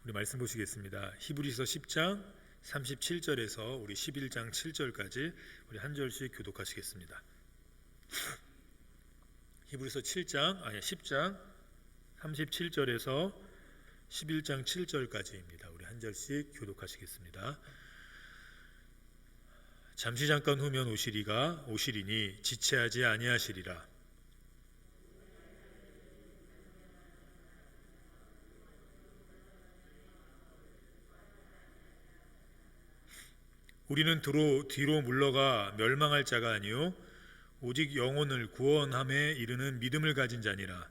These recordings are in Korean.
우리 말씀 보시겠습니다. 히브리서 10장 37절에서 우리 11장 7절까지 우리 한 절씩 교독하시겠습니다. 히브리서 10장 37절에서 11장 7절까지입니다. 우리 한 절씩 교독하시겠습니다. 잠시 잠깐 후면 오시리니 지체하지 아니하시리라. 우리는 뒤로 물러가 멸망할 자가 아니요 오직 영혼을 구원함에 이르는 믿음을 가진 자니라.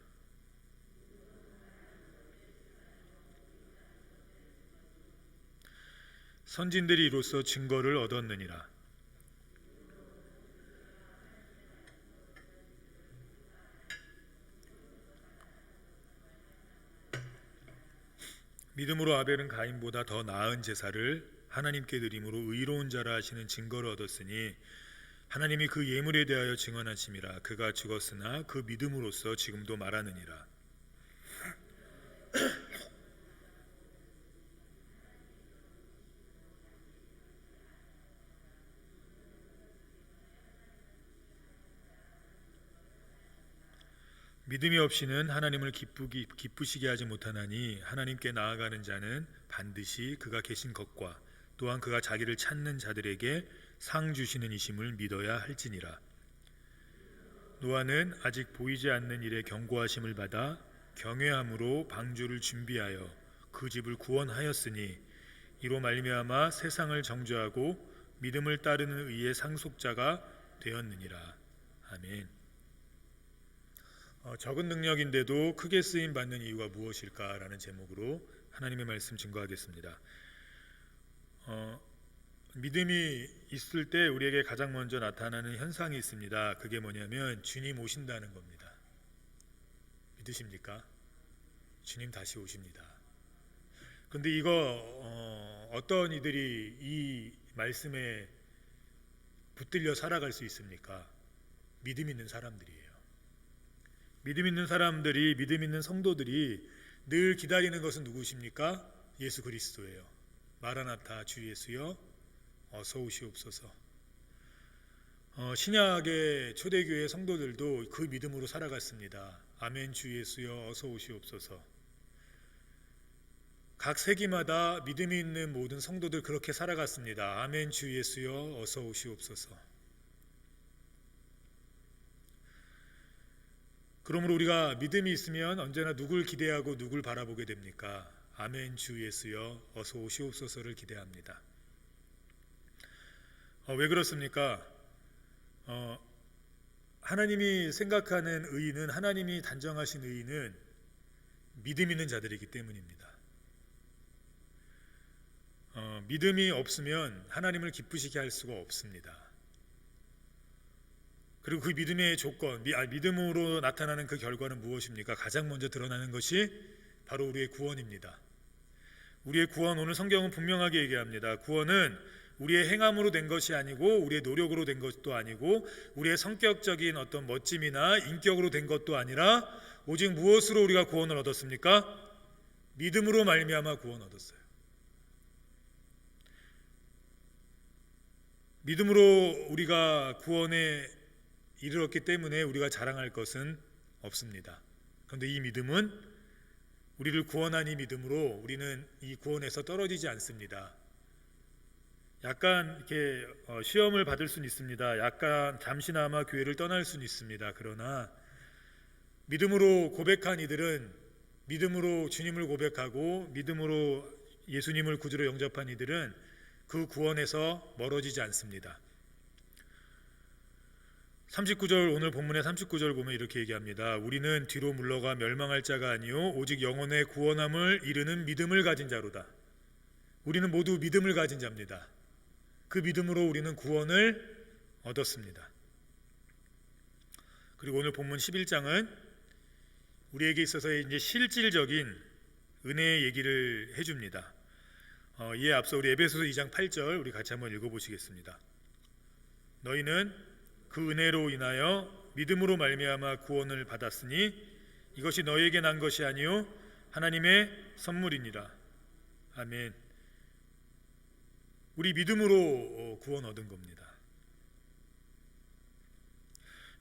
선진들이 이로써 증거를 얻었느니라. 믿음으로 아벨은 가인보다 더 나은 제사를 하나님께 드림으로 의로운 자라 하시는 증거를 얻었으니 하나님이 그 예물에 대하여 증언하심이라. 그가 죽었으나 그 믿음으로써 지금도 말하느니라. 믿음이 없이는 하나님을 기쁘시게 하지 못하나니 하나님께 나아가는 자는 반드시 그가 계신 것과 또한 그가 자기를 찾는 자들에게 상 주시는 이심을 믿어야 할지니라. 노아는 아직 보이지 않는 일에 경고하심을 받아 경외함으로 방주를 준비하여 그 집을 구원하였으니 이로 말미암아 세상을 정죄하고 믿음을 따르는 의의 상속자가 되었느니라. 아멘. 적은 능력인데도 크게 쓰임 받는 이유가 무엇일까라는 제목으로 하나님의 말씀 증거하겠습니다. 믿음이 있을 때 우리에게 가장 먼저 나타나는 현상이 있습니다. 그게 뭐냐면 주님 오신다는 겁니다. 믿으십니까? 주님 다시 오십니다. 그런데 이거 어떤 이들이 이 말씀에 붙들려 살아갈 수 있습니까? 믿음 있는 사람들이에요. 믿음 있는 사람들이, 믿음 있는 성도들이 늘 기다리는 것은 누구십니까? 예수 그리스도예요. 마라나타 주 예수여 어서 오시옵소서. 신약의 초대교회 성도들도 그 믿음으로 살아갔습니다. 아멘 주 예수여 어서 오시옵소서. 각 세기마다 믿음이 있는 모든 성도들 그렇게 살아갔습니다. 아멘 주 예수여 어서 오시옵소서. 그러므로 우리가 믿음이 있으면 언제나 누굴 기대하고 누굴 바라보게 됩니까? 아멘 주 예수여 어서 오시옵소서를 기대합니다. 왜 그렇습니까? 하나님이 생각하는 의인은, 하나님이 단정하신 의인은 믿음 있는 자들이기 때문입니다. 믿음이 없으면 하나님을 기쁘시게 할 수가 없습니다. 그리고 그 믿음의 조건, 믿음으로 나타나는 그 결과는 무엇입니까? 가장 먼저 드러나는 것이 바로 우리의 구원입니다. 우리의 구원, 오늘 성경은 분명하게 얘기합니다. 구원은 우리의 행함으로 된 것이 아니고 우리의 노력으로 된 것도 아니고 우리의 성격적인 어떤 멋짐이나 인격으로 된 것도 아니라 오직 무엇으로 우리가 구원을 얻었습니까? 믿음으로 말미암아 구원 얻었어요. 믿음으로 우리가 구원에 이르렀기 때문에 우리가 자랑할 것은 없습니다. 그런데 이 믿음은 우리를 구원한 이 믿음으로 우리는 이 구원에서 떨어지지 않습니다. 약간 이렇게 시험을 받을 수는 있습니다. 약간 잠시나마 교회를 떠날 수는 있습니다. 그러나 믿음으로 고백한 이들은, 믿음으로 주님을 고백하고 믿음으로 예수님을 구주로 영접한 이들은 그 구원에서 멀어지지 않습니다. 39절, 오늘 본문의 39절 보면 이렇게 얘기합니다. 우리는 뒤로 물러가 멸망할 자가 아니요 오직 영혼의 구원함을 이르는 믿음을 가진 자로다. 우리는 모두 믿음을 가진 자입니다. 그 믿음으로 우리는 구원을 얻었습니다. 그리고 오늘 본문 11장은 우리에게 있어서의 이제 실질적인 은혜의 얘기를 해줍니다. 이에 앞서 우리 에베소서 2장 8절 우리 같이 한번 읽어보시겠습니다. 너희는 그 은혜로 인하여 믿음으로 말미암아 구원을 받았으니 이것이 너희에게 난 것이 아니요 하나님의 선물이니라. 아멘. 우리 믿음으로 구원 얻은 겁니다.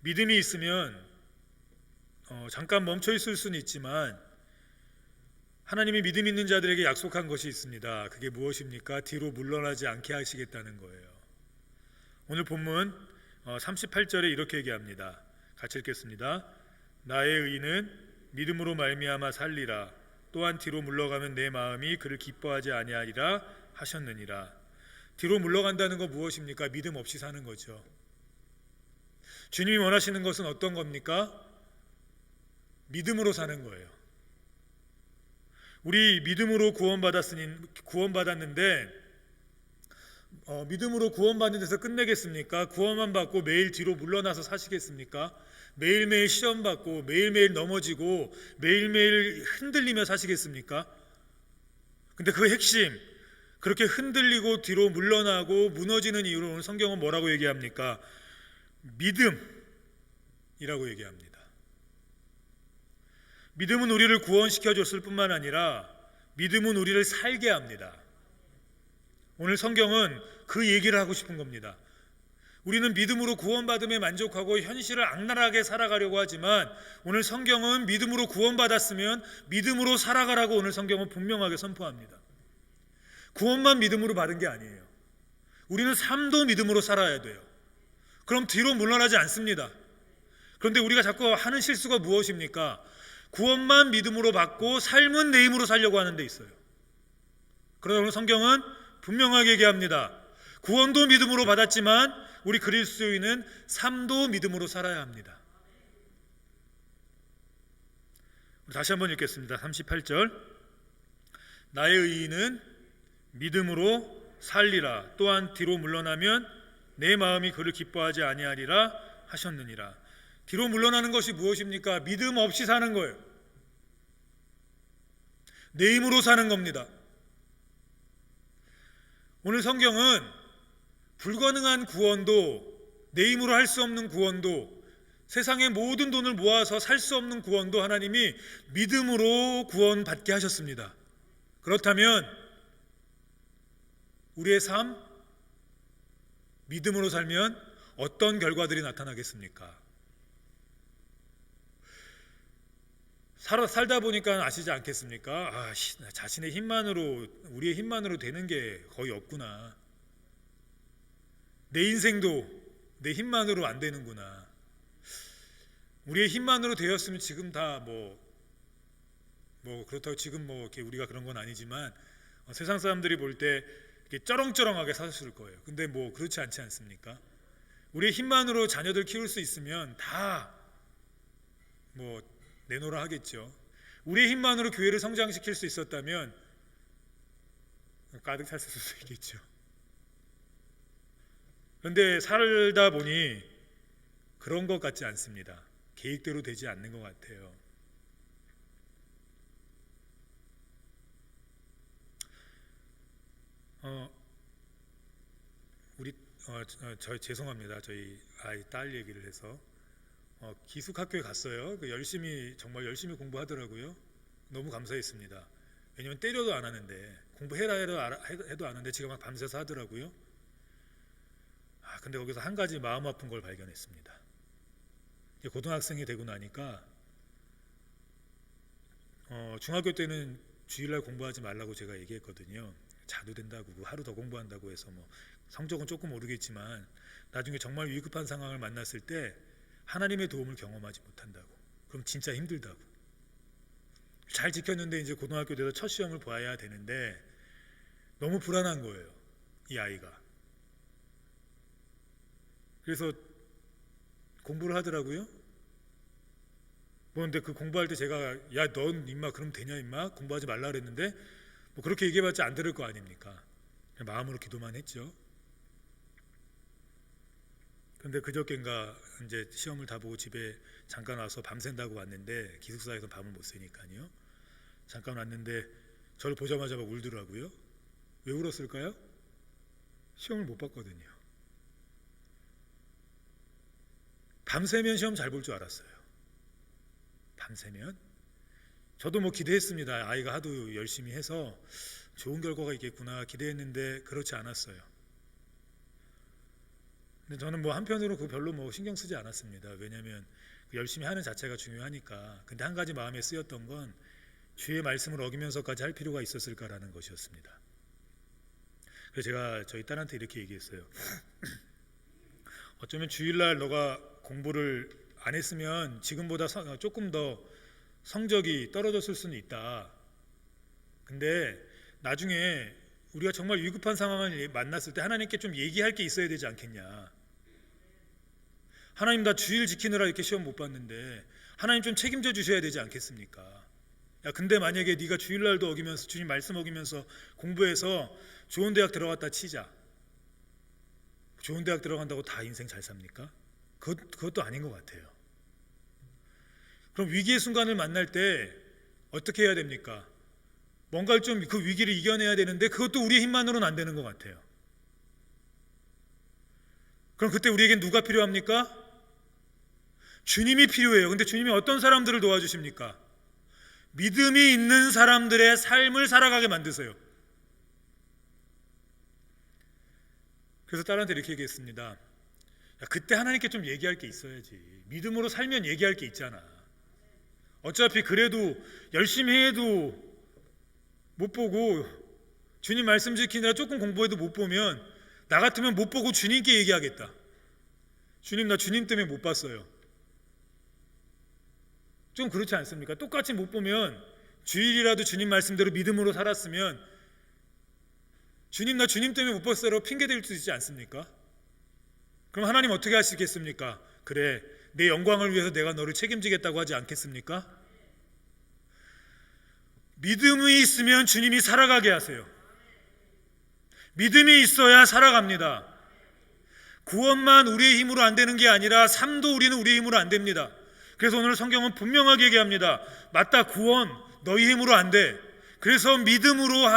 믿음이 있으면 잠깐 멈춰 있을 수는 있지만 하나님이 믿음 있는 자들에게 약속한 것이 있습니다. 그게 무엇입니까? 뒤로 물러나지 않게 하시겠다는 거예요. 오늘 본문 38절에 이렇게 얘기합니다. 같이 읽겠습니다. 나의 의인은 믿음으로 말미암아 살리라. 또한 뒤로 물러가면 내 마음이 그를 기뻐하지 아니하리라 하셨느니라. 뒤로 물러간다는 거 무엇입니까? 믿음 없이 사는 거죠. 주님이 원하시는 것은 어떤 겁니까? 믿음으로 사는 거예요. 우리 믿음으로 구원받았는데 믿음으로 구원받는 데서 끝내겠습니까? 구원만 받고 매일 뒤로 물러나서 사시겠습니까? 매일매일 시험받고 매일매일 넘어지고 매일매일 흔들리며 사시겠습니까? 근데 그 핵심, 그렇게 흔들리고 뒤로 물러나고 무너지는 이유를 오늘 성경은 뭐라고 얘기합니까? 믿음이라고 얘기합니다. 믿음은 우리를 구원시켜 줬을 뿐만 아니라 믿음은 우리를 살게 합니다. 오늘 성경은 그 얘기를 하고 싶은 겁니다. 우리는 믿음으로 구원받음에 만족하고 현실을 악랄하게 살아가려고 하지만 오늘 성경은 믿음으로 구원받았으면 믿음으로 살아가라고 오늘 성경은 분명하게 선포합니다. 구원만 믿음으로 받은 게 아니에요. 우리는 삶도 믿음으로 살아야 돼요. 그럼 뒤로 물러나지 않습니다. 그런데 우리가 자꾸 하는 실수가 무엇입니까? 구원만 믿음으로 받고 삶은 내 힘으로 살려고 하는 데 있어요. 그러나 오늘 성경은 분명하게 얘기합니다. 구원도 믿음으로 받았지만 우리 그리스도인은 삶도 믿음으로 살아야 합니다. 다시 한번 읽겠습니다. 38절. 나의 의인은 믿음으로 살리라. 또한 뒤로 물러나면 내 마음이 그를 기뻐하지 아니하리라 하셨느니라. 뒤로 물러나는 것이 무엇입니까? 믿음 없이 사는 거예요. 내 힘으로 사는 겁니다. 오늘 성경은 불가능한 구원도, 내 힘으로 할 수 없는 구원도, 세상의 모든 돈을 모아서 살 수 없는 구원도 하나님이 믿음으로 구원받게 하셨습니다. 그렇다면 우리의 삶, 믿음으로 살면 어떤 결과들이 나타나겠습니까? 살다 보니까 아시지 않겠습니까? 자신의 힘만으로, 우리의 힘만으로 되는 게 거의 없구나. 내 인생도 내 힘만으로 안 되는구나. 우리의 힘만으로 되었으면 지금 다 그렇다고 지금 이렇게 우리가 그런 건 아니지만 세상 사람들이 볼 때 이렇게 쩌렁쩌렁하게 사셨을 거예요. 근데 그렇지 않지 않습니까? 우리의 힘만으로 자녀들 키울 수 있으면 다 내놓으라 하겠죠. 우리의 힘만으로 교회를 성장시킬 수 있었다면 가득 찼을 수 있겠죠. 그런데 살다 보니 그런 것 같지 않습니다. 계획대로 되지 않는 것 같아요. 죄송합니다. 저희 아이 딸 얘기를 해서 기숙학교에 갔어요. 정말 열심히 공부하더라고요. 너무 감사했습니다. 왜냐면 때려도 안 하는데, 공부해라 해도 안 하는데 지금 막 밤새서 하더라고요. 근데 거기서 한 가지 마음 아픈 걸 발견했습니다. 고등학생이 되고 나니까 중학교 때는 주일날 공부하지 말라고 제가 얘기했거든요. 자도 된다고, 하루 더 공부한다고 해서 성적은 조금 오르겠지만 나중에 정말 위급한 상황을 만났을 때 하나님의 도움을 경험하지 못한다고. 그럼 진짜 힘들다고. 잘 지켰는데 이제 고등학교 돼서 첫 시험을 봐야 되는데 너무 불안한 거예요, 이 아이가. 그래서 공부를 하더라고요. 그런데 그 공부할 때 제가 넌 임마 그럼 되냐 임마? 공부하지 말라 그랬는데 그렇게 얘기해봤자 안 들을 거 아닙니까? 마음으로 기도만 했죠. 근데 그저께인가 이제 시험을 다 보고 집에 잠깐 와서 밤샌다고 왔는데 기숙사에서 밤을 못 새니까요. 잠깐 왔는데 저를 보자마자 막 울더라고요. 왜 울었을까요? 시험을 못 봤거든요. 밤새면 시험 잘 볼 줄 알았어요. 밤새면 저도 기대했습니다. 아이가 하도 열심히 해서 좋은 결과가 있겠구나 기대했는데 그렇지 않았어요. 근데 저는 뭐 한편으로 그 별로 뭐 신경 쓰지 않았습니다. 왜냐하면 열심히 하는 자체가 중요하니까. 근데 한 가지 마음에 쓰였던 건 주의 말씀을 어기면서까지 할 필요가 있었을까라는 것이었습니다. 그래서 제가 저희 딸한테 이렇게 얘기했어요. 어쩌면 주일날 너가 공부를 안 했으면 지금보다 조금 더 성적이 떨어졌을 수는 있다. 근데 나중에 우리가 정말 위급한 상황을 만났을 때 하나님께 좀 얘기할 게 있어야 되지 않겠냐. 하나님 나 주일 지키느라 이렇게 시험 못 봤는데 하나님 좀 책임져 주셔야 되지 않겠습니까? 야 근데 만약에 네가 주일날도 어기면서 주님 말씀 어기면서 공부해서 좋은 대학 들어갔다 치자. 좋은 대학 들어간다고 다 인생 잘 삽니까? 그것도 아닌 것 같아요. 그럼 위기의 순간을 만날 때 어떻게 해야 됩니까? 뭔가를 좀 그 위기를 이겨내야 되는데 그것도 우리의 힘만으로는 안 되는 것 같아요. 그럼 그때 우리에겐 누가 필요합니까? 주님이 필요해요. 근데 주님이 어떤 사람들을 도와주십니까? 믿음이 있는 사람들의 삶을 살아가게 만드세요. 그래서 딸한테 이렇게 얘기했습니다. 야, 그때 하나님께 좀 얘기할 게 있어야지. 믿음으로 살면 얘기할 게 있잖아. 어차피 그래도 열심히 해도 못 보고 주님 말씀 지키느라 조금 공부해도 못 보면 나 같으면 못 보고 주님께 얘기하겠다. 주님 나 주님 때문에 못 봤어요. 좀 그렇지 않습니까? 똑같이 못 보면 주일이라도 주님 말씀대로 믿음으로 살았으면 주님 나 주님 때문에 못 봤어요 핑계 댈 수 있지 않습니까? 그럼 하나님 어떻게 하시겠습니까? 그래 내 영광을 위해서 내가 너를 책임지겠다고 하지 않겠습니까? 믿음이 있으면 주님이 살아가게 하세요. 믿음이 있어야 살아갑니다. 구원만 우리의 힘으로 안 되는 게 아니라 삶도 우리는 우리의 힘으로 안 됩니다. 그래서 오늘 성경은 분명하게 얘기합니다. 맞다, 구원 너희 힘으로 안 돼. 그래서 믿음으로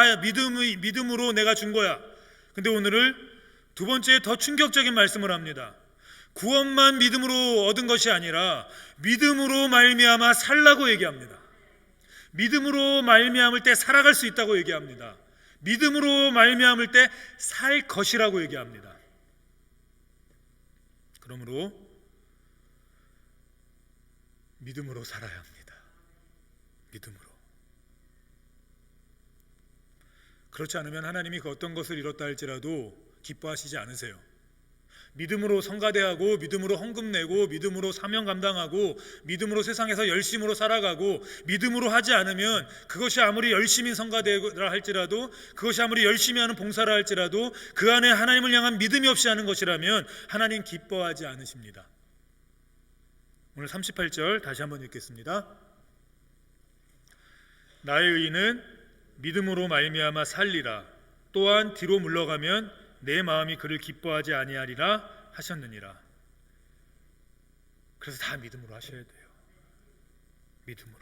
내가 준 거야. 근데 오늘을 두 번째 더 충격적인 말씀을 합니다. 구원만 믿음으로 얻은 것이 아니라 믿음으로 말미암아 살라고 얘기합니다. 믿음으로 말미암을 때 살아갈 수 있다고 얘기합니다. 믿음으로 말미암을 때 살 것이라고 얘기합니다. 그러므로 믿음으로 살아야 합니다. 믿음으로. 그렇지 않으면 하나님이 그 어떤 것을 이뤘다 할지라도 기뻐하시지 않으세요. 믿음으로 성가대하고 믿음으로 헌금 내고 믿음으로 사명 감당하고 믿음으로 세상에서 열심으로 살아가고 믿음으로 하지 않으면 그것이 아무리 열심히 성가대라 할지라도 그것이 아무리 열심히 하는 봉사라 할지라도 그 안에 하나님을 향한 믿음이 없이 하는 것이라면 하나님 기뻐하지 않으십니다. 오늘 38절 다시 한번 읽겠습니다. 나의 의인은 믿음으로 말미암아 살리라. 또한 뒤로 물러가면 내 마음이 그를 기뻐하지 아니하리라 하셨느니라. 그래서 다 믿음으로 하셔야 돼요. 믿음으로.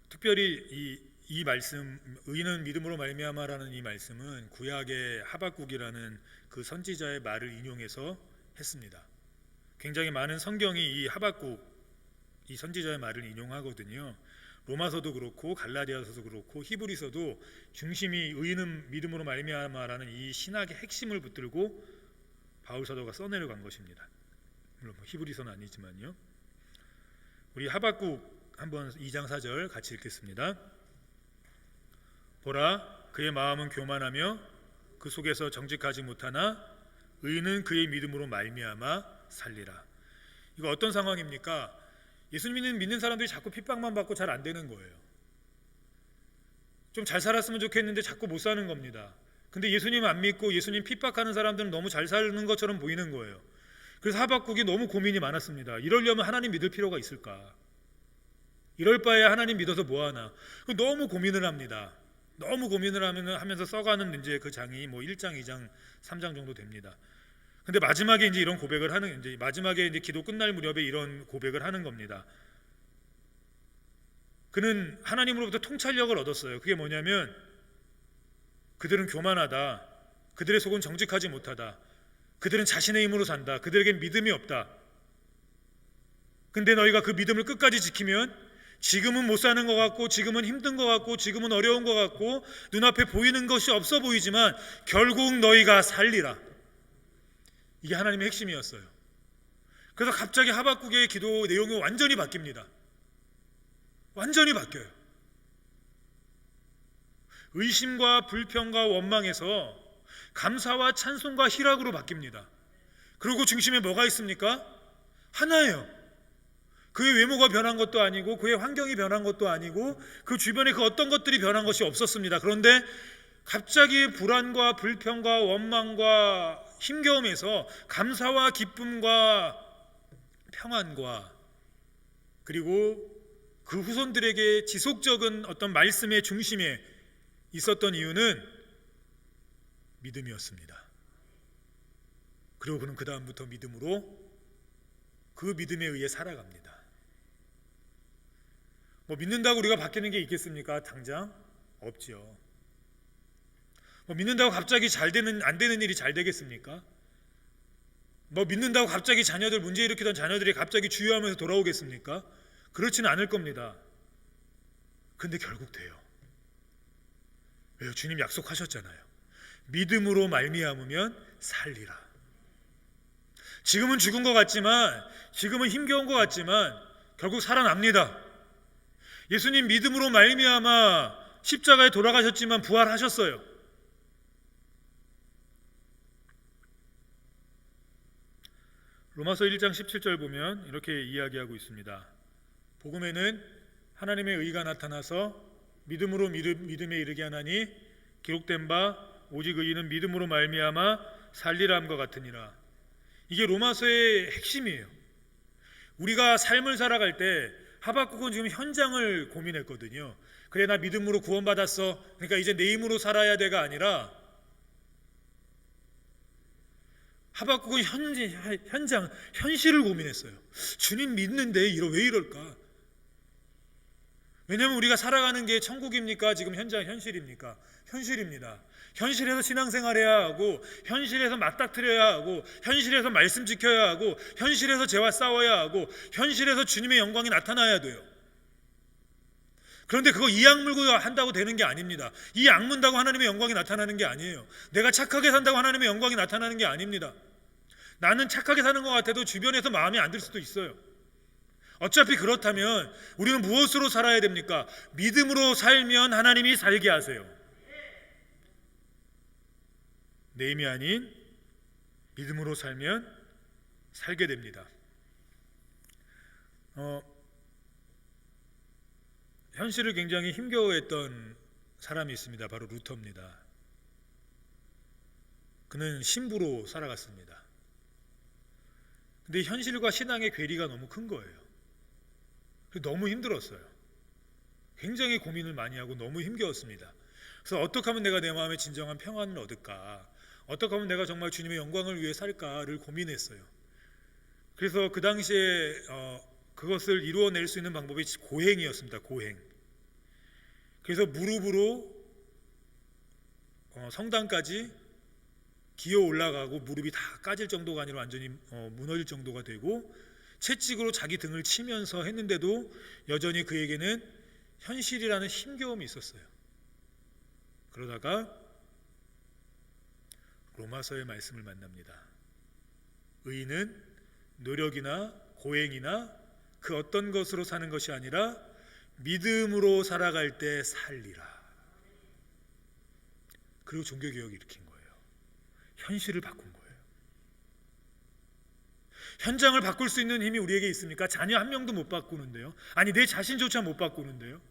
특별히 이 말씀, 의인은 믿음으로 말미암아라는 이 말씀은 구약의 하박국이라는 그 선지자의 말을 인용해서 했습니다. 굉장히 많은 성경이 이 하박국, 이 선지자의 말을 인용하거든요. 로마서도 그렇고 갈라디아서도 그렇고 히브리서도 중심이 의인은 믿음으로 말미암아라는 이 신학의 핵심을 붙들고 바울 사도가 써내려간 것입니다. 물론 히브리서는 아니지만요. 우리 하박국 한번 2장 4절 같이 읽겠습니다. 보라, 그의 마음은 교만하며 그 속에서 정직하지 못하나 의인은 그의 믿음으로 말미암아 살리라. 이거 어떤 상황입니까? 예수님 믿는 사람들이 자꾸 핍박만 받고 잘 안 되는 거예요. 좀 잘 살았으면 좋겠는데 자꾸 못 사는 겁니다. 근데 예수님 안 믿고 예수님 핍박하는 사람들은 너무 잘 사는 것처럼 보이는 거예요. 그래서 하박국이 너무 고민이 많았습니다. 이러려면 하나님 믿을 필요가 있을까? 이럴 바에 하나님 믿어서 뭐하나? 너무 고민을 합니다. 너무 고민을 하면서 써가는 이제 그 장이 뭐 1장, 2장, 3장 정도 됩니다. 근데 마지막에 이제 이런 고백을 하는, 이제 마지막에 이제 기도 끝날 무렵에 이런 고백을 하는 겁니다. 그는 하나님으로부터 통찰력을 얻었어요. 그게 뭐냐면 그들은 교만하다. 그들의 속은 정직하지 못하다. 그들은 자신의 힘으로 산다. 그들에겐 믿음이 없다. 근데 너희가 그 믿음을 끝까지 지키면 지금은 못 사는 것 같고, 지금은 힘든 것 같고, 지금은 어려운 것 같고, 눈앞에 보이는 것이 없어 보이지만 결국 너희가 살리라. 이게 하나님의 핵심이었어요. 그래서 갑자기 하박국의 기도 내용이 완전히 바뀝니다. 완전히 바뀌어요. 의심과 불평과 원망에서 감사와 찬송과 희락으로 바뀝니다. 그리고 중심에 뭐가 있습니까? 하나예요. 그의 외모가 변한 것도 아니고, 그의 환경이 변한 것도 아니고, 그 주변에 그 어떤 것들이 변한 것이 없었습니다. 그런데 갑자기 불안과 불평과 원망과 힘겨움에서 감사와 기쁨과 평안과, 그리고 그 후손들에게 지속적인 어떤 말씀의 중심에 있었던 이유는 믿음이었습니다. 그리고 그는 그 다음부터 믿음으로, 그 믿음에 의해 살아갑니다. 뭐 믿는다고 우리가 바뀌는 게 있겠습니까? 당장 없지요. 뭐 믿는다고 갑자기 안 되는 일이 잘 되겠습니까? 뭐 믿는다고 갑자기 문제 일으키던 자녀들이 갑자기 주유하면서 돌아오겠습니까? 그렇지는 않을 겁니다. 근데 결국 돼요. 왜요? 주님 약속하셨잖아요. 믿음으로 말미암으면 살리라. 지금은 죽은 것 같지만, 지금은 힘겨운 것 같지만 결국 살아납니다. 예수님 믿음으로 말미암아 십자가에 돌아가셨지만 부활하셨어요. 로마서 1장 17절 보면 이렇게 이야기하고 있습니다. 복음에는 하나님의 의가 나타나서 믿음으로 믿음에 이르게 하나니 기록된 바 오직 의인은 믿음으로 말미암아 살리라 함과 같으니라. 이게 로마서의 핵심이에요. 우리가 삶을 살아갈 때 하박국은 지금 현장을 고민했거든요. 그래, 나 믿음으로 구원받았어, 그러니까 이제 내 힘으로 살아야 돼가 아니라, 하박국은 현실을 고민했어요. 주님 믿는데 왜 이럴까? 왜냐하면 우리가 살아가는 게 천국입니까? 지금 현실입니까? 현실입니다. 현실에서 신앙생활해야 하고, 현실에서 맞닥뜨려야 하고, 현실에서 말씀 지켜야 하고, 현실에서 죄와 싸워야 하고, 현실에서 주님의 영광이 나타나야 돼요. 그런데 그거 이 악물고 한다고 되는 게 아닙니다. 이 악문다고 하나님의 영광이 나타나는 게 아니에요. 내가 착하게 산다고 하나님의 영광이 나타나는 게 아닙니다. 나는 착하게 사는 것 같아도 주변에서 마음에 안 들 수도 있어요. 어차피 그렇다면 우리는 무엇으로 살아야 됩니까? 믿음으로 살면 하나님이 살게 하세요. 내 힘이 아닌 믿음으로 살면 살게 됩니다. 현실을 굉장히 힘겨워했던 사람이 있습니다. 바로 루터입니다. 그는 신부로 살아갔습니다. 근데 현실과 신앙의 괴리가 너무 큰 거예요. 너무 힘들었어요. 굉장히 고민을 많이 하고 너무 힘겨웠습니다. 그래서 어떻게 하면 내가 내 마음에 진정한 평안을 얻을까, 어떻게 하면 내가 정말 주님의 영광을 위해 살까를 고민했어요. 그래서 그 당시에 그것을 이루어낼 수 있는 방법이 고행이었습니다. 고행. 그래서 무릎으로 성당까지 기어 올라가고, 무릎이 다 까질 정도가 아니라 완전히 무너질 정도가 되고, 채찍으로 자기 등을 치면서 했는데도 여전히 그에게는 현실이라는 힘겨움이 있었어요. 그러다가 로마서의 말씀을 만납니다. 의인은 노력이나 고행이나 그 어떤 것으로 사는 것이 아니라 믿음으로 살아갈 때 살리라. 그리고 종교개혁을 일으킨 거예요. 현실을 바꾼 거예요. 현장을 바꿀 수 있는 힘이 우리에게 있습니까? 자녀 한 명도 못 바꾸는데요. 아니, 내 자신조차 못 바꾸는데요.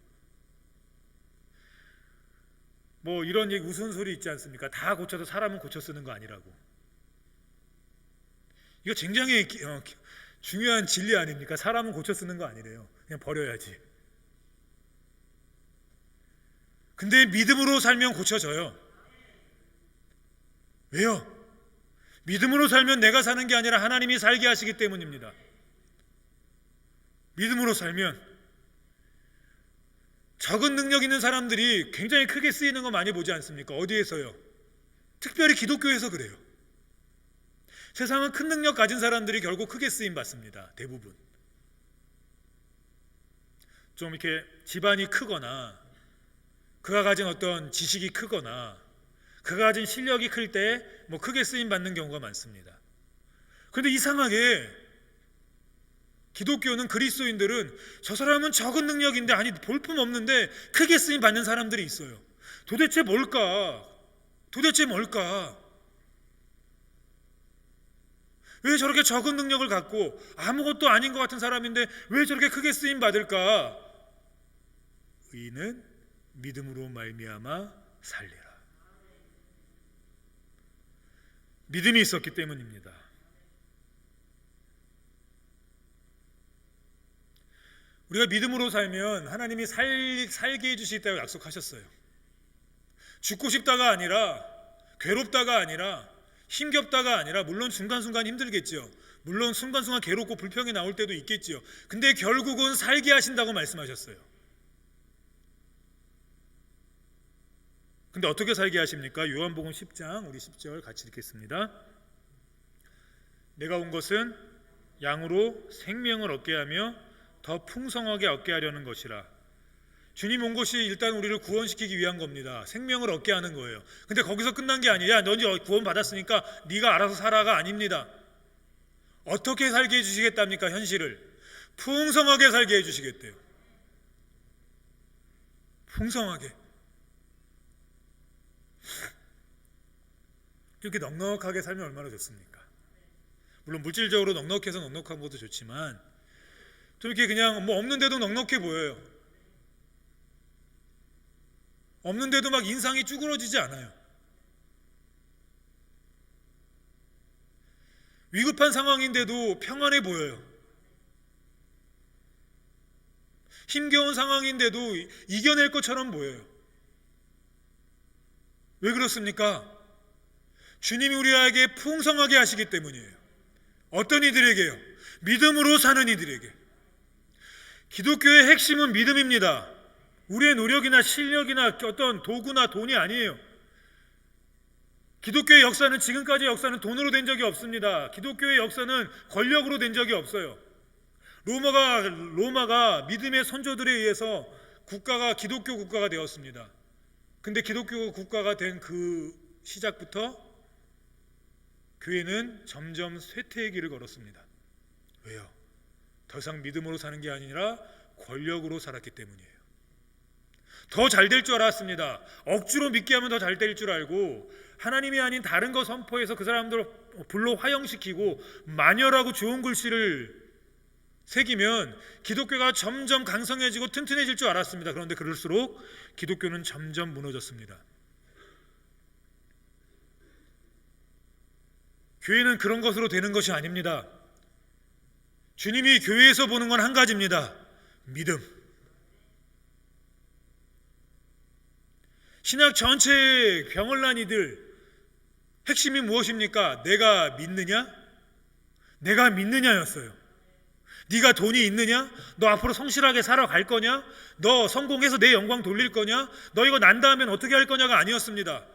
뭐 이런 얘기, 우스운소리 있지 않습니까? 다 고쳐서 사람은 고쳐 쓰는 거 아니라고. 이거 굉장히 중요한 진리 아닙니까? 사람은 고쳐 쓰는 거 아니래요. 그냥 버려야지. 근데 믿음으로 살면 고쳐져요. 왜요? 믿음으로 살면 내가 사는 게 아니라 하나님이 살게 하시기 때문입니다. 믿음으로 살면 적은 능력 있는 사람들이 굉장히 크게 쓰이는 거 많이 보지 않습니까? 어디에서요? 특별히 기독교에서 그래요. 세상은 큰 능력 가진 사람들이 결국 크게 쓰임 받습니다. 대부분. 좀 이렇게 집안이 크거나 그가 가진 어떤 지식이 크거나 그가 가진 실력이 클 때 뭐 크게 쓰임 받는 경우가 많습니다. 그런데 이상하게 기독교는, 그리스도인들은 저 사람은 적은 능력인데, 아니 볼품 없는데 크게 쓰임 받는 사람들이 있어요. 도대체 뭘까? 왜 저렇게 적은 능력을 갖고 아무것도 아닌 것 같은 사람인데 왜 저렇게 크게 쓰임 받을까? 의인은 믿음으로 말미암아 살리라. 믿음이 있었기 때문입니다. 우리가 믿음으로 살면 하나님이 살게 해주시겠다고 약속하셨어요. 죽고 싶다가 아니라, 괴롭다가 아니라, 힘겹다가 아니라, 물론 순간순간 힘들겠죠. 물론 순간순간 괴롭고 불평이 나올 때도 있겠죠. 근데 결국은 살게 하신다고 말씀하셨어요. 근데 어떻게 살게 하십니까? 요한복음 10장 우리 10절 같이 읽겠습니다. 내가 온 것은 양으로 생명을 얻게 하며 더 풍성하게 얻게 하려는 것이라. 주님 온 것이 일단 우리를 구원시키기 위한 겁니다. 생명을 얻게 하는 거예요. 근데 거기서 끝난 게 아니에요. 야, 너 이제 구원 받았으니까 네가 알아서 살아가 아닙니다. 어떻게 살게 해주시겠답니까? 현실을 풍성하게 살게 해주시겠대요. 풍성하게. 이렇게 넉넉하게 살면 얼마나 좋습니까? 물론 물질적으로 넉넉해서 넉넉한 것도 좋지만 좀 이렇게 그냥 뭐 없는데도 넉넉해 보여요. 없는데도 막 인상이 쭈그러지지 않아요. 위급한 상황인데도 평안해 보여요. 힘겨운 상황인데도 이겨낼 것처럼 보여요. 왜 그렇습니까? 주님이 우리에게 풍성하게 하시기 때문이에요. 어떤 이들에게요? 믿음으로 사는 이들에게. 기독교의 핵심은 믿음입니다. 우리의 노력이나 실력이나 어떤 도구나 돈이 아니에요. 기독교의 역사는, 지금까지의 역사는 돈으로 된 적이 없습니다. 기독교의 역사는 권력으로 된 적이 없어요. 로마가 믿음의 선조들에 의해서 기독교 국가가 되었습니다. 근데 기독교 국가가 된 그 시작부터 교회는 점점 쇠퇴의 길을 걸었습니다. 왜요? 더 이상 믿음으로 사는 게 아니라 권력으로 살았기 때문이에요. 더 잘 될 줄 알았습니다. 억지로 믿게 하면 더 잘 될 줄 알고 하나님이 아닌 다른 거 선포해서 그 사람들을 불로 화형시키고 만열하고 좋은 글씨를 새기면 기독교가 점점 강성해지고 튼튼해질 줄 알았습니다. 그런데 그럴수록 기독교는 점점 무너졌습니다. 교회는 그런 것으로 되는 것이 아닙니다. 주님이 교회에서 보는 건 한 가지입니다. 믿음. 신약 전체의 병을 난 이들 핵심이 무엇입니까? 내가 믿느냐? 내가 믿느냐였어요. 네가 돈이 있느냐? 너 앞으로 성실하게 살아갈 거냐? 너 성공해서 내 영광 돌릴 거냐? 너 이거 난 다음엔 어떻게 할 거냐가 아니었습니다.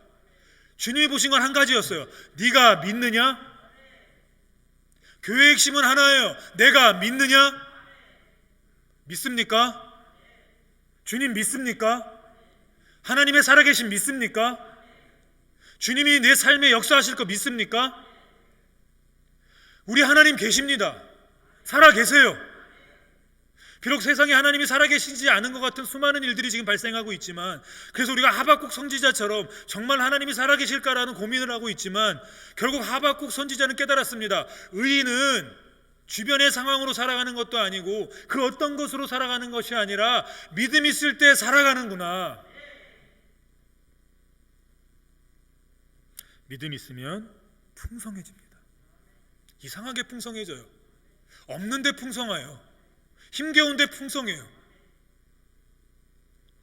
주님이 보신 건 한 가지였어요. 네가 믿느냐? 교회의 핵심은 하나예요. 내가 믿느냐? 믿습니까? 주님 믿습니까? 하나님의 살아계신 믿습니까? 주님이 내 삶에 역사하실 거 믿습니까? 우리 하나님 계십니다. 살아계세요. 비록 세상에 하나님이 살아계시지 않은 것 같은 수많은 일들이 지금 발생하고 있지만, 그래서 우리가 하박국 선지자처럼 정말 하나님이 살아계실까라는 고민을 하고 있지만, 결국 하박국 선지자는 깨달았습니다. 의인은 주변의 상황으로 살아가는 것도 아니고 그 어떤 것으로 살아가는 것이 아니라 믿음 있을 때 살아가는구나. 믿음 있으면 풍성해집니다. 이상하게 풍성해져요. 없는데 풍성해요. 힘겨운데 풍성해요.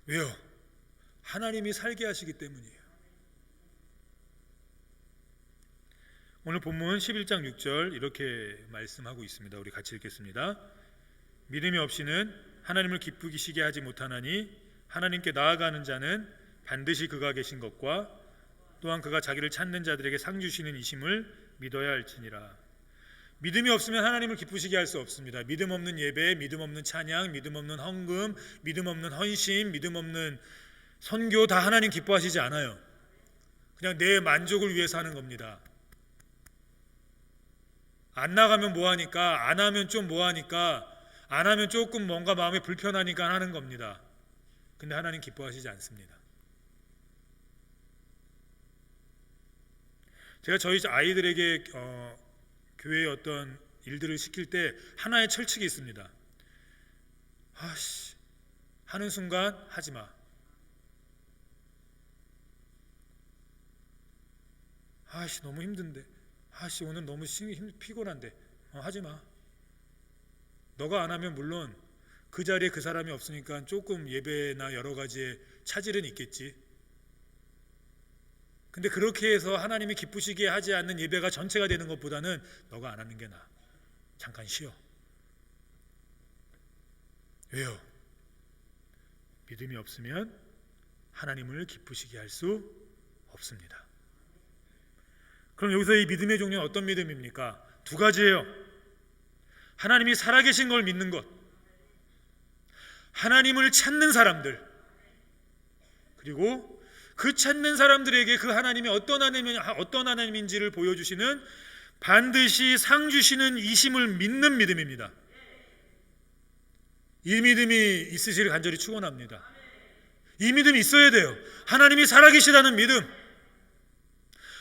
왜요? 하나님이 살게 하시기 때문이에요. 오늘 본문 11장 6절 이렇게 말씀하고 있습니다. 우리 같이 읽겠습니다. 믿음이 없이는 하나님을 기쁘시게 하지 못하나니 하나님께 나아가는 자는 반드시 그가 계신 것과 또한 그가 자기를 찾는 자들에게 상 주시는 이심을 믿어야 할지니라. 믿음이 없으면 하나님을 기쁘시게 할 수 없습니다. 믿음 없는 예배, 믿음 없는 찬양, 믿음 없는 헌금, 믿음 없는 헌신, 믿음 없는 선교 다 하나님 기뻐하시지 않아요. 그냥 내 만족을 위해서 하는 겁니다. 안 나가면 뭐하니까, 안 하면 좀 뭐하니까, 안 하면 조금 뭔가 마음이 불편하니까 하는 겁니다. 근데 하나님 기뻐하시지 않습니다. 제가 저희 아이들에게 교회의 어떤 일들을 시킬 때 하나의 철칙이 있습니다. 하는 순간 하지 마. 너무 힘든데. 오늘 너무 피곤한데. 하지 마. 너가 안 하면 물론 그 자리에 그 사람이 없으니까 조금 예배나 여러 가지의 차질은 있겠지. 근데 그렇게 해서 하나님이 기쁘시게 하지 않는 예배가 전체가 되는 것보다는 너가 안 하는 게 나아. 잠깐 쉬어. 왜요? 믿음이 없으면 하나님을 기쁘시게 할 수 없습니다. 그럼 여기서 이 믿음의 종류는 어떤 믿음입니까? 두 가지예요. 하나님이 살아계신 걸 믿는 것, 하나님을 찾는 사람들, 그리고 그 찾는 사람들에게 그 하나님이 어떤 하나님인지를 보여주시는 반드시 상 주시는 이심을 믿는 믿음입니다. 이 믿음이 있으시길 간절히 축원합니다. 이 믿음이 있어야 돼요. 하나님이 살아계시다는 믿음,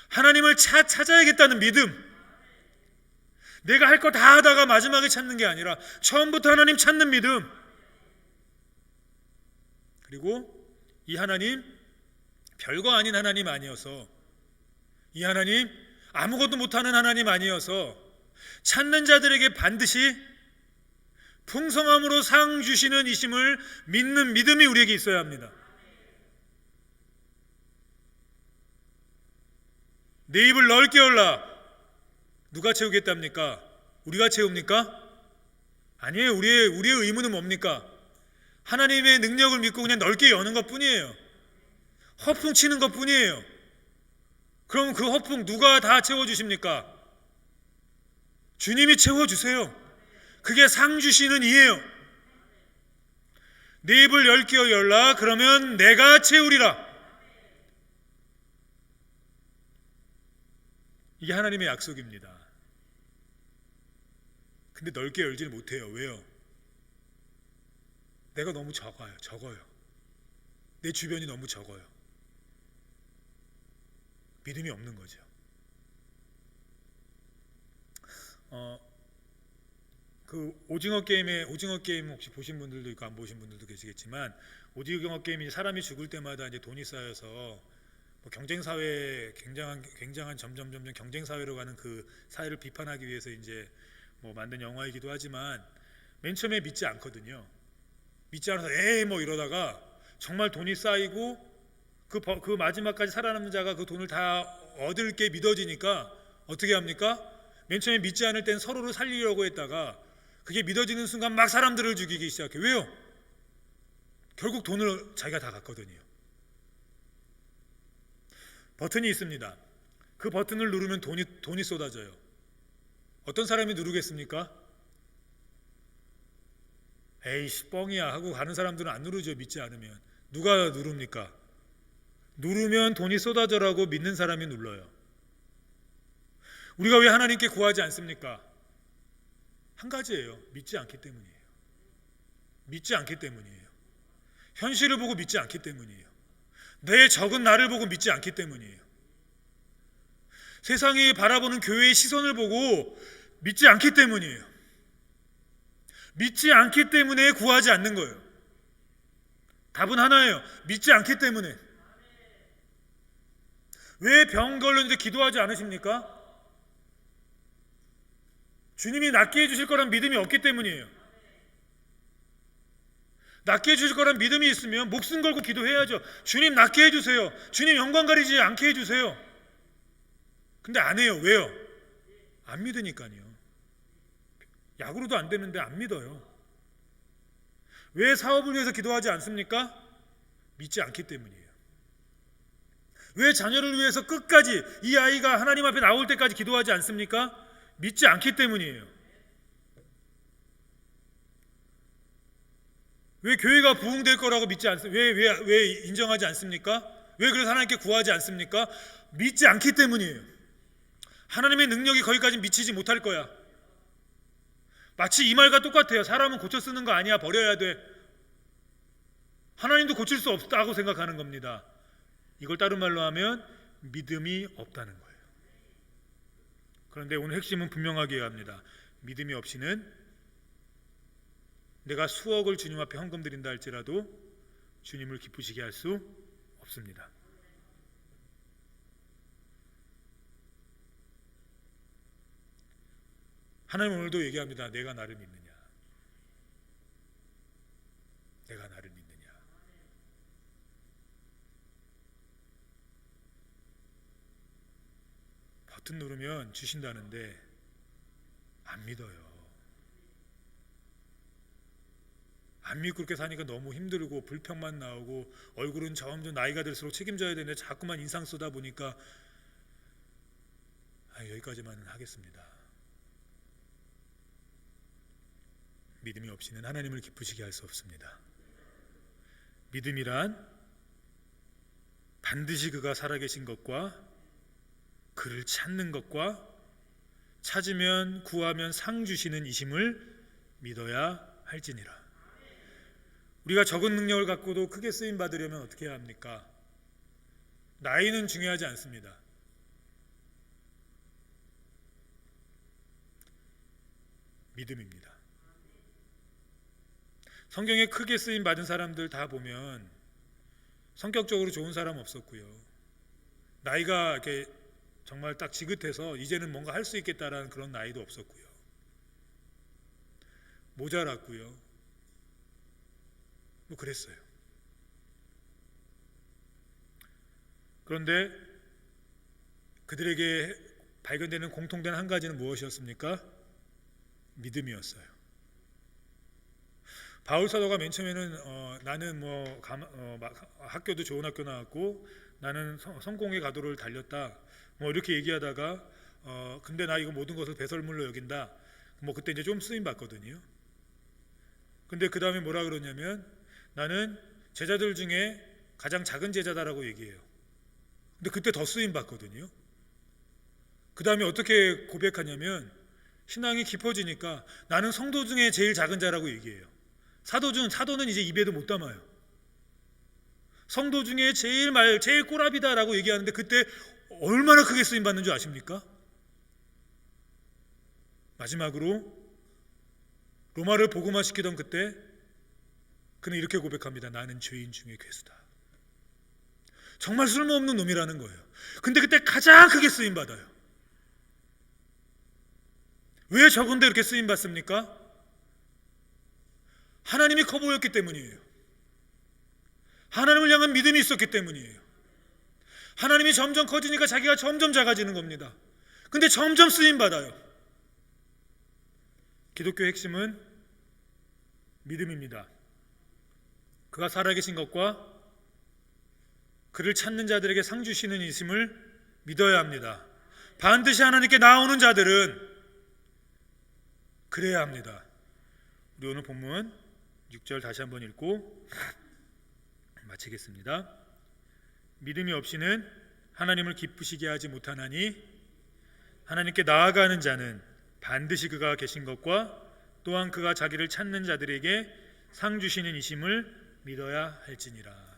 하나님을 찾아야겠다는 믿음, 내가 할 거 다 하다가 마지막에 찾는 게 아니라 처음부터 하나님 찾는 믿음, 그리고 이 하나님 별거 아닌 하나님 아니어서, 이 하나님 아무것도 못하는 하나님 아니어서 찾는 자들에게 반드시 풍성함으로 상 주시는 이심을 믿는 믿음이 우리에게 있어야 합니다. 내 입을 넓게 열라. 누가 채우겠답니까? 우리가 채웁니까? 아니에요. 우리의 의무는 뭡니까? 하나님의 능력을 믿고 그냥 넓게 여는 것 뿐이에요. 허풍 치는 것 뿐이에요. 그럼 그 허풍 누가 다 채워주십니까? 주님이 채워주세요. 그게 상 주시는 이예요. 내 입을 넓게 열라. 그러면 내가 채우리라. 이게 하나님의 약속입니다. 근데 넓게 열지는 못해요. 왜요? 내가 너무 적어요. 내 주변이 너무 적어요. 믿음이 없는 거죠. 그 오징어 게임 혹시 보신 분들도 있고 안 보신 분들도 계시겠지만, 오징어 게임이 사람이 죽을 때마다 이제 돈이 쌓여서 뭐 경쟁 사회, 굉장한 점점 경쟁 사회로 가는 그 사회를 비판하기 위해서 이제 뭐 만든 영화이기도 하지만, 맨 처음에 믿지 않거든요. 믿지 않아서 뭐 이러다가 정말 돈이 쌓이고 그 마지막까지 살아남는 자가 그 돈을 다 얻을 게 믿어지니까 어떻게 합니까? 맨 처음에 믿지 않을 땐 서로를 살리려고 했다가 그게 믿어지는 순간 막 사람들을 죽이기 시작해. 왜요? 결국 돈을 자기가 다 갖거든요. 버튼이 있습니다. 그 버튼을 누르면 돈이 쏟아져요. 어떤 사람이 누르겠습니까? 에이씨 뻥이야 하고 가는 사람들은 안 누르죠. 믿지 않으면. 누가 누릅니까? 누르면 돈이 쏟아져라고 믿는 사람이 눌러요. 우리가 왜 하나님께 구하지 않습니까? 한 가지예요. 믿지 않기 때문이에요. 믿지 않기 때문이에요. 현실을 보고 믿지 않기 때문이에요. 내 적은 나를 보고 믿지 않기 때문이에요. 세상이 바라보는 교회의 시선을 보고 믿지 않기 때문이에요. 믿지 않기 때문에 구하지 않는 거예요. 답은 하나예요. 믿지 않기 때문에. 왜 병 걸렸는데 기도하지 않으십니까? 주님이 낫게 해주실 거란 믿음이 없기 때문이에요. 낫게 해주실 거란 믿음이 있으면 목숨 걸고 기도해야죠. 주님 낫게 해주세요. 주님 영광 가리지 않게 해주세요. 근데 안 해요. 왜요? 안 믿으니까요. 약으로도 안 되는데 안 믿어요. 왜 사업을 위해서 기도하지 않습니까? 믿지 않기 때문이에요. 왜 자녀를 위해서 끝까지 이 아이가 하나님 앞에 나올 때까지 기도하지 않습니까? 믿지 않기 때문이에요. 왜 교회가 부흥될 거라고 믿지 않습니까? 왜 인정하지 않습니까? 왜 그래서 하나님께 구하지 않습니까? 믿지 않기 때문이에요. 하나님의 능력이 거기까지 미치지 못할 거야. 마치 이 말과 똑같아요. 사람은 고쳐 쓰는 거 아니야, 버려야 돼. 하나님도 고칠 수 없다고 생각하는 겁니다. 이걸 다른 말로 하면 믿음이 없다는 거예요. 그런데 오늘 핵심은 분명하게 합니다. 믿음이 없이는 내가 수억을 주님 앞에 헌금 드린다 할지라도 주님을 기쁘시게 할 수 없습니다. 하나님 오늘도 얘기합니다. 내가 나를 믿느냐? 내가 나를 믿느냐? 버튼 누르면 주신다는데 안 믿어요. 안 믿고 그렇게 사니까 너무 힘들고 불평만 나오고 얼굴은 점점 나이가 들수록 책임져야 되는데 자꾸만 인상 쓰다 보니까 여기까지만 하겠습니다. 믿음이 없이는 하나님을 기쁘시게 할 수 없습니다. 믿음이란 반드시 그가 살아계신 것과 그를 찾는 것과 찾으면 구하면 상 주시는 이심을 믿어야 할지니라. 우리가 적은 능력을 갖고도 크게 쓰임 받으려면 어떻게 해야 합니까? 나이는 중요하지 않습니다. 믿음입니다. 성경에 크게 쓰임 받은 사람들 다 보면 성격적으로 좋은 사람 없었고요. 나이가 이렇게 정말 딱 지긋해서 이제는 뭔가 할 수 있겠다라는 그런 나이도 없었고요. 모자랐고요. 뭐 그랬어요. 그런데 그들에게 발견되는 공통된 한 가지는 무엇이었습니까? 믿음이었어요. 바울 사도가 맨 처음에는 나는 학교도 좋은 학교 나왔고 나는 성공의 가도를 달렸다 뭐 이렇게 얘기하다가 근데 나 이거 모든 것을 배설물로 여긴다 뭐 그때 이제 좀 쓰임 받거든요. 근데 그 다음에 뭐라 그러냐면 나는 제자들 중에 가장 작은 제자다라고 얘기해요. 근데 그때 더 쓰임 받거든요. 그 다음에 어떻게 고백하냐면 신앙이 깊어지니까 나는 성도 중에 제일 작은 자라고 얘기해요. 사도는 이제 입에도 못 담아요. 성도 중에 제일 꼬랍이다라고 얘기하는데 그때 얼마나 크게 쓰임 받는 줄 아십니까? 마지막으로 로마를 복음화시키던 그때 그는 이렇게 고백합니다. 나는 죄인 중에 괴수다. 정말 쓸모없는 놈이라는 거예요. 근데 그때 가장 크게 쓰임 받아요. 왜 적은데 이렇게 쓰임 받습니까? 하나님이 커 보였기 때문이에요. 하나님을 향한 믿음이 있었기 때문이에요. 하나님이 점점 커지니까 자기가 점점 작아지는 겁니다. 근데 점점 쓰임 받아요. 기독교의 핵심은 믿음입니다. 그가 살아계신 것과 그를 찾는 자들에게 상 주시는 이심을 믿어야 합니다. 반드시 하나님께 나오는 자들은 그래야 합니다. 우리 오늘 본문 6절 다시 한번 읽고 마치겠습니다. 믿음이 없이는 하나님을 기쁘시게 하지 못하나니 하나님께 나아가는 자는 반드시 그가 계신 것과 또한 그가 자기를 찾는 자들에게 상 주시는 이심을 믿어야 할지니라.